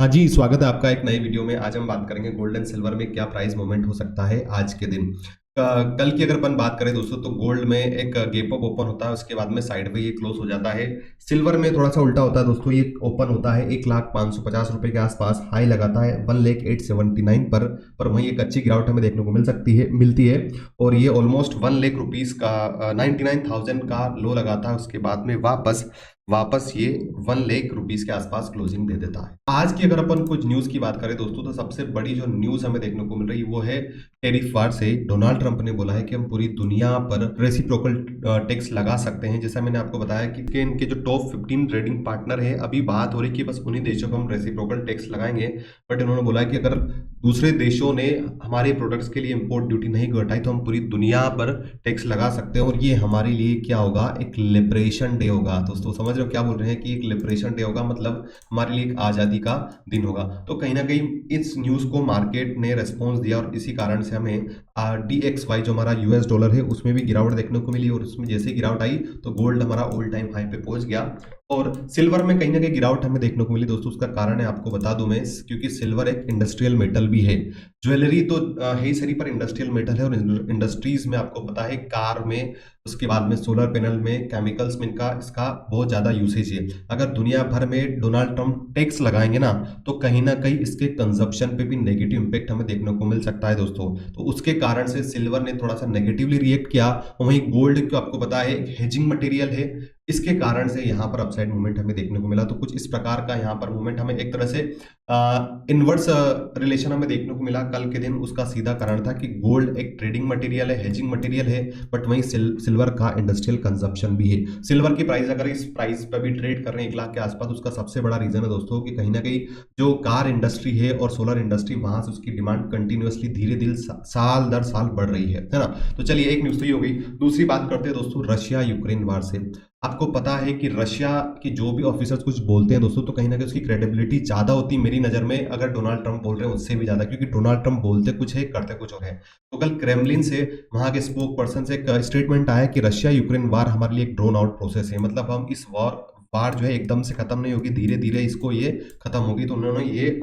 हाँ जी, स्वागत है आपका एक नए वीडियो में। आज हम बात करेंगे गोल्ड एंड सिल्वर में क्या प्राइस मूवमेंट हो सकता है आज के दिन। कल की अगर अपन बात करें दोस्तों तो गोल्ड में एक गैप अप ओपन होता है, उसके बाद में साइड पे ये क्लोज हो जाता है। सिल्वर में थोड़ा सा उल्टा होता है दोस्तों, ये ओपन होता है 1,05,50 रुपए के आसपास, हाई लगाता है 1,08,79 पर वहीं एक अच्छी गिरावट हमें देखने को मिलती है। और ये ऑलमोस्ट 1,00,000 रुपीज का 99,000 का लो लगाता है, उसके बाद में वापस ये 1,00,000 रुपीज के आसपास क्लोजिंग दे देता है। आज की अगर अपन कुछ न्यूज की बात करें दोस्तों तो सबसे बड़ी जो न्यूज हमें देखने को मिल रही है वो है टैरिफ वार से। डोनाल्ड ट्रंप ने बोला है कि हम पूरी दुनिया पर रेसिप्रोकल टैक्स लगा सकते हैं। जैसा मैंने आपको बताया कि इनके जो टॉप 15 ट्रेडिंग पार्टनर है, अभी बात हो रही है कि बस उन्हीं देशों को हम रेसिप्रोकल टैक्स लगाएंगे। बट इन्होंने बोला है कि अगर दूसरे देशों ने हमारे प्रोडक्ट्स के लिए इंपोर्ट ड्यूटी नहीं घटाई तो हम पूरी दुनिया पर टैक्स लगा सकते हैं। और ये हमारे लिए क्या होगा, एक लिबरेशन डे होगा। दोस्तों समझ रहे हो क्या बोल रहे हैं कि एक लिबरेशन डे होगा, मतलब हमारे लिए एक आज़ादी का दिन होगा। तो कहीं ना कहीं इस न्यूज़ को मार्केट ने रेस्पॉन्स दिया और इसी कारण से हमें DXY जो हमारा US डॉलर है उसमें भी गिरावट देखने को मिली। और उसमें जैसे ही गिरावट आई तो गोल्ड हमारा ऑल टाइम हाई पे पहुंच गया। और सिल्वर में कहीं ना कहीं गिरावट हमें देखने को मिली दोस्तों। उसका कारण है आपको बता दूं मैं, क्योंकि सिल्वर एक इंडस्ट्रियल मेटल भी है। ज्वेलरी तो है ही सही, पर इंडस्ट्रियल मेटल है। और इंडस्ट्रीज में आपको पता है, कार में, उसके बाद में सोलर पैनल में, केमिकल्स में इसका बहुत ज्यादा यूसेज है। अगर दुनिया भर में डोनाल्ड ट्रंप टैक्स लगाएंगे ना तो कहीं ना कहीं इसके कंजप्शन पे भी नेगेटिव इंपैक्ट हमें देखने को मिल सकता है दोस्तों। तो उसके कारण से सिल्वर ने थोड़ा सा नेगेटिवली रिएक्ट किया। और वहीं गोल्ड को आपको पता है एक हेजिंग मटेरियल है, इसके कारण से यहाँ पर अपसाइड मूवमेंट हमें देखने को मिला। तो कुछ इस प्रकार का यहाँ पर मूवमेंट हमें एक तरह से इनवर्स रिलेशन हमें देखने को मिला कल के दिन। उसका सीधा कारण था कि गोल्ड एक ट्रेडिंग मटेरियल है, हेजिंग मटेरियल है, बट वहीं सिल्वर का इंडस्ट्रियल कंजप्शन भी है। सिल्वर की प्राइस अगर इस प्राइस पर भी ट्रेड कर रहे हैं 1 लाख के आसपास, उसका सबसे बड़ा रीजन है दोस्तों कि कहीं ना कहीं जो कार इंडस्ट्री है और सोलर इंडस्ट्री, वहां से उसकी डिमांड कंटिन्यूअसली धीरे धीरे साल दर साल बढ़ रही है ना। तो चलिए, एक न्यूज तो ये हो गई। दूसरी बात करते हैं दोस्तों रशिया यूक्रेन वार से। आपको पता है कि रशिया के जो भी ऑफिसर्स कुछ बोलते हैं दोस्तों तो कहीं ना कहीं उसकी क्रेडिबिलिटी ज्यादा होती है मेरी नजर में, अगर डोनाल्ड ट्रंप बोल रहे हैं उससे भी ज्यादा, क्योंकि डोनाल्ड ट्रंप बोलते कुछ है करते कुछ और है। तो कल क्रेमलिन से, वहां के स्पोक पर्सन से एक स्टेटमेंट आया कि रशिया यूक्रेन वार हमारे लिए एक ड्रोन आउट प्रोसेस है। मतलब हम इस वार जो है एकदम से खत्म नहीं होगी, धीरे धीरे इसको ये खत्म होगी। तो उन्होंने ये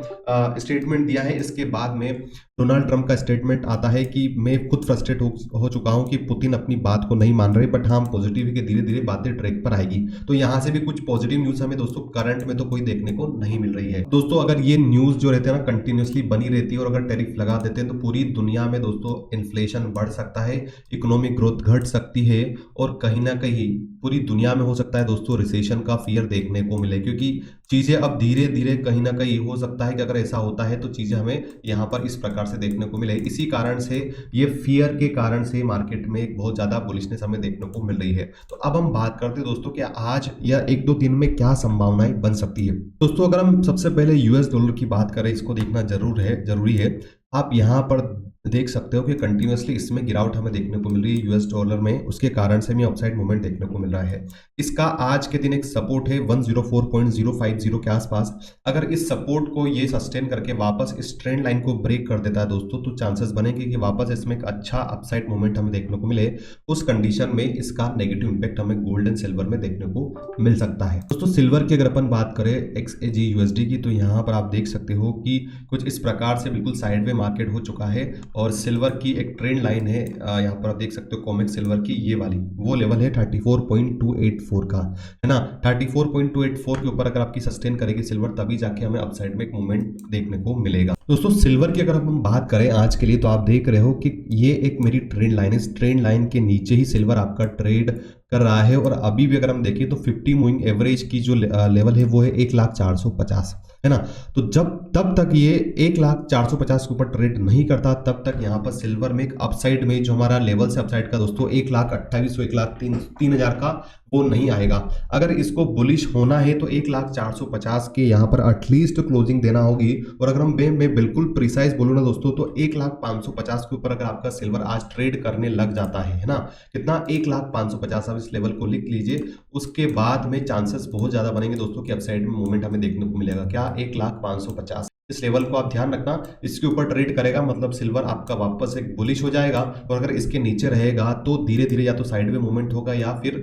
स्टेटमेंट दिया है। इसके बाद में डोनाल्ड ट्रंप का स्टेटमेंट आता है कि मैं खुद फ्रस्ट्रेट हो चुका हूं कि पुतिन अपनी बात को नहीं मान रहे, बट हाँ पॉजिटिव है कि धीरे धीरे बातें ट्रैक पर आएगी। तो यहां से भी कुछ पॉजिटिव न्यूज हमें दोस्तों करंट में तो कोई देखने को नहीं मिल रही है दोस्तों। अगर ये न्यूज जो रहते हैं ना कंटिन्यूसली बनी रहती है और अगर टैरिफ लगा देते हैं तो पूरी दुनिया में दोस्तों इन्फ्लेशन बढ़ सकता है, इकोनॉमिक ग्रोथ घट सकती है, और कहीं ना कहीं पूरी दुनिया में हो सकता है दोस्तों रिसेशन का फियर देखने को मिले। क्योंकि चीजें अब धीरे धीरे कहीं ना कहीं हो सकता है कि अगर ऐसा होता है तो चीजें हमें यहाँ पर इस प्रकार से देखने को मिले। इसी कारण से ये फियर के कारण से मार्केट में एक बहुत ज्यादा बुलिशनेस हमें देखने को मिल रही है। तो अब हम बात करते हैं दोस्तों कि आज या एक दो दिन में क्या संभावनाएं बन सकती है दोस्तों। अगर हम सबसे पहले US डॉलर की बात करें, इसको देखना जरूरी है। आप यहाँ पर देख सकते हो कि कंटिन्यूअसली इसमें गिरावट हमें देखने को मिल रही है US डॉलर में, उसके कारण से भी अपसाइड मूवमेंट देखने को मिल रहा है। इसका आज के दिन एक सपोर्ट है 104.050 के आसपास। अगर इस सपोर्ट को ये सस्टेन करके वापस इस ट्रेंड लाइन को ब्रेक कर देता है दोस्तों तो चांसेस बनेंगे कि वापस इसमें एक अच्छा अपसाइड मूवमेंट हमें देखने को मिले। उस कंडीशन में इसका नेगेटिव इंपैक्ट हमें गोल्ड एंड सिल्वर में देखने को मिल सकता है दोस्तों। सिल्वर की अगर अपन बात करें XAG USD की, तो यहाँ पर आप देख सकते हो कि कुछ इस प्रकार से बिल्कुल साइडवे मार्केट हो चुका है। और सिल्वर की एक ट्रेंड लाइन है, यहाँ पर आप देख सकते हो कॉमेक्स सिल्वर की, ये वाली वो लेवल है 34.284 का, है ना। 34.284 के ऊपर अगर आपकी सस्टेन करेगी सिल्वर तभी जाके हमें अपसाइड में एक मूवमेंट देखने को मिलेगा दोस्तों। सिल्वर की अगर हम बात करें आज के लिए तो आप देख रहे हो कि ये एक मेरी ट्रेंड लाइन है, इस ट्रेंड लाइन के नीचे ही सिल्वर आपका ट्रेड कर रहा है। और अभी भी अगर हम देखें तो 50 मूविंग एवरेज की जो लेवल है वो है 1,0450, है ना। तो जब तब तक ये 1,0450 के ऊपर ट्रेड नहीं करता तब तक यहाँ पर सिल्वर में एक अपसाइड में जो हमारा लेवल से अपसाइड का दोस्तों 1,28,000 1,03,000 का वो नहीं आएगा। अगर इसको बुलिश होना है तो 1,0450 के यहाँ पर एटलीस्ट क्लोजिंग देना होगी। और अगर मैं बिल्कुल प्रिसाइज बोलूँ ना दोस्तों तो 1,0550 के ऊपर अगर आपका सिल्वर आज ट्रेड करने लग जाता है ना, कितना 1,0550 आप इस लेवल को लिख लीजिए। उसके बाद में चांसेस बहुत ज्यादा बनेंगे दोस्तों कि अपसाइड में मूवमेंट हमें देखने को मिलेगा। क्या 1,0550 इस लेवल को आप ध्यान रखना, इसके ऊपर ट्रेड करेगा मतलब सिल्वर आपका वापस एक बुलिश हो जाएगा, और अगर इसके नीचे रहेगा तो धीरे धीरे या तो साइड में मूवमेंट होगा या फिर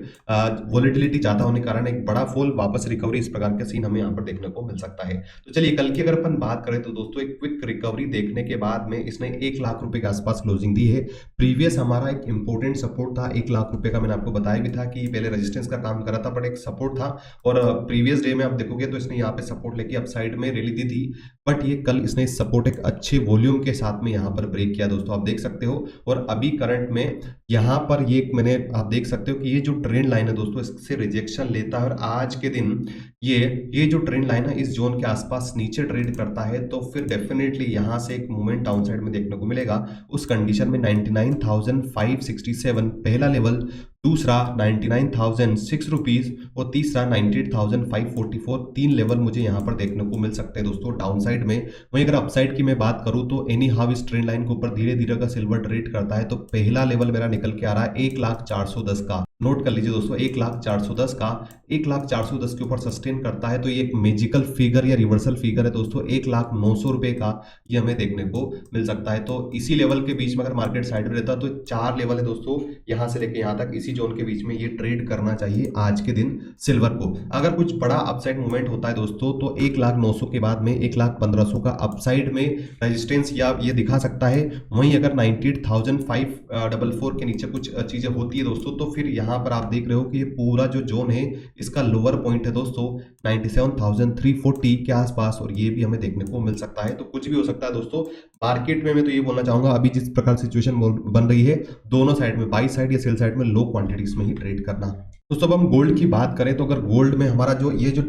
वोलेटिलिटी ज्यादा होने के कारण एक बड़ा फॉल वापस रिकवरी, इस प्रकार के सीन हमें यहाँ पर देखने को मिल सकता है। तो चलिए कल की अगर अपन बात करें तो दोस्तों एक क्विक रिकवरी देखने के बाद में इसने 1 लाख रुपए के आसपास क्लोजिंग दी है। प्रीवियस हमारा एक इंपॉर्टेंट सपोर्ट था 1 लाख रुपए का, मैंने आपको बताया भी था कि पहले रेजिस्टेंस का काम करा था बट एक सपोर्ट था, और प्रीवियस डे में आप देखोगे तो इसने यहाँ पे सपोर्ट लेके अपसाइड में रैली दी थी, बट ये कल इसने सपोर्ट एक अच्छे वॉल्यूम के साथ में यहाँ पर ब्रेक किया दोस्तों, आप देख सकते हो। और अभी करंट में यहाँ पर ये मैंने आप देख सकते हो कि ये जो ट्रेंड लाइन है दोस्तों इससे रिजेक्शन लेता है, और आज के दिन ये जो ट्रेंड लाइन है इस जोन के आसपास नीचे ट्रेड करता है तो फिर डेफिनेटली यहाँ से एक मूवमेंट डाउनसाइड में देखने को मिलेगा। उस कंडीशन में 99,567 पहला लेवल, दूसरा 99,006 रुपीज और तीसरा 98,544, 3 लेवल मुझे यहाँ पर देखने को मिल सकते हैं दोस्तों डाउनसाइड में। वहीं अगर अपसाइड की मैं बात करूँ तो एनी हाउ इस ट्रेंड लाइन के ऊपर धीरे धीरे अगर सिल्वर ट्रेड करता है तो पहला लेवल मेरा निकल के आ रहा है 1,0410 का, नोट कर लीजिए दोस्तों 1,0410 का, 1,0410 के ऊपर सस्टेन करता है तो ये एक मैजिकल फिगर या रिवर्सल फिगर है दोस्तों, 1,09,000 रुपए का ये हमें देखने को मिल सकता है। तो इसी लेवल के बीच में अगर मार्केट साइड में रहता तो 4 लेवल है दोस्तों, यहां से लेके यहां तक इसी जोन के बीच में ये ट्रेड करना चाहिए आज के दिन सिल्वर को। अगर कुछ बड़ा अपसाइड मूवमेंट होता है दोस्तों तो 1,09,000 के बाद में 1,15,000 का अपसाइड में रेजिस्टेंस या ये दिखा सकता है। वहीं अगर 98,544 के नीचे कुछ चीजें होती है दोस्तों तो फिर यहाँ पर आप देख रहे हो कि ये पूरा जो जोन है इसका लोअर पॉइंट है दोस्तों 97,340 के आसपास, और ये भी हमें देखने को मिल सकता है। तो कुछ भी हो सकता है दोस्तों मार्केट में। मैं तो ये बोलना चाहूंगा अभी जिस प्रकार सिचुएशन बन रही है दोनों साइड में, बाई साइड या सेल साइड में लो क्वांटिटीज में ही ट्रेड करना। दोस्तों अब हम गोल्ड की बात करें तो अगर गोल्ड में हमारा जो ये जो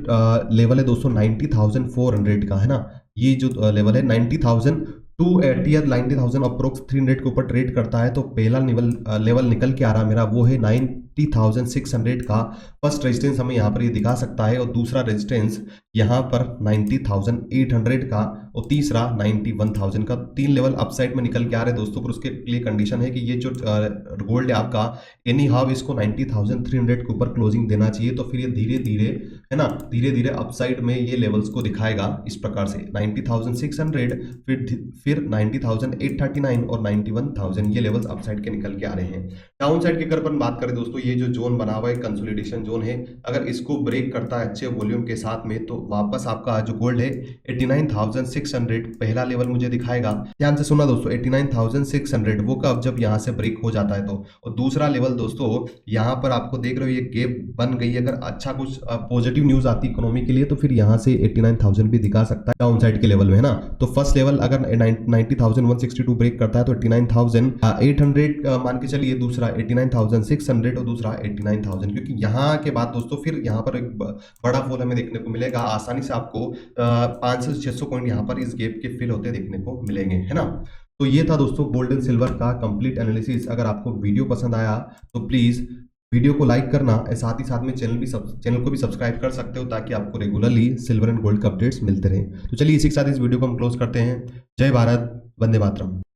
लेवल है दोस्तों 90,400 का है ना, ये जो लेवल है 90,280 या 90,000 अप्रोक्स 300 के ऊपर ट्रेड करता है तो पहला लेवल निकल के आ रहा मेरा वो है 90,600 का। फर्स्ट रेजिस्टेंस हमें यहाँ पर ये दिखा सकता है, और दूसरा रेजिस्टेंस यहाँ पर 90,800 का, और तीसरा 91,000 का। 3 लेवल अपसाइड में निकल के आ रहे हैं दोस्तों, पर उसके लिए कंडीशन है कि ये जो गोल्ड है आपका एनी हाउ इसको 90,300 के ऊपर क्लोजिंग देना चाहिए, तो फिर ये धीरे धीरे है ना, धीरे धीरे अपसाइड में ये लेवल्स को दिखाएगा इस प्रकार से 90,600, फिर 90,839 और 91,000 ये लेवल्स अपसाइड के निकल के आ रहे हैं। डाउन साइड की अगर अपन बात करें दोस्तों ये जो जोन बना हुआ है कंसोलिडेशन जोन है, अगर इसको ब्रेक करता है अच्छे वॉल्यूम के साथ में तो वापस आपका जो गोल्ड है 89,600 पहला लेवल मुझे दिखाएगा। ध्यान से सुना दोस्तों 89,600 वो कब, जब यहाँ से ब्रेक हो जाता है तो। और दूसरा लेवल दोस्तों यहाँ पर आपको देख रहे हो ये गैप बन गई है, अगर अच्छा कुछ पॉजिटिव न्यूज आती इकोनॉमी के लिए तो फिर यहाँ से 89,000 भी दिखा सकता है डाउन साइड के लेवल में है ना। तो फर्स्ट लेवल अगर 90,162 ब्रेक करता है तो 89,800 मान के चलिए, दूसरा 89,600 और दूसरा 89,000, क्योंकि यहाँ के बाद दोस्तों फिर यहाँ पर एक बड़ा फॉल हमें देखने को मिलेगा। आसानी से आपको 500 से 600 पॉइंट यहाँ पर इस गैप के फिल होते देखने को मिलेंगे है ना। तो ये था दोस्तों गोल्ड एंड सिल्वर का कंप्लीट एनालिसिस। अगर आपको वीडियो पसंद आया तो प्लीज़ वीडियो को लाइक करना, साथ ही साथ में चैनल को भी सब्सक्राइब कर सकते हो ताकि आपको रेगुलरली सिल्वर एंड गोल्ड के अपडेट्स मिलते रहें। तो चलिए इसी के साथ इस वीडियो को हम क्लोज करते हैं। जय भारत, वंदे मातरम।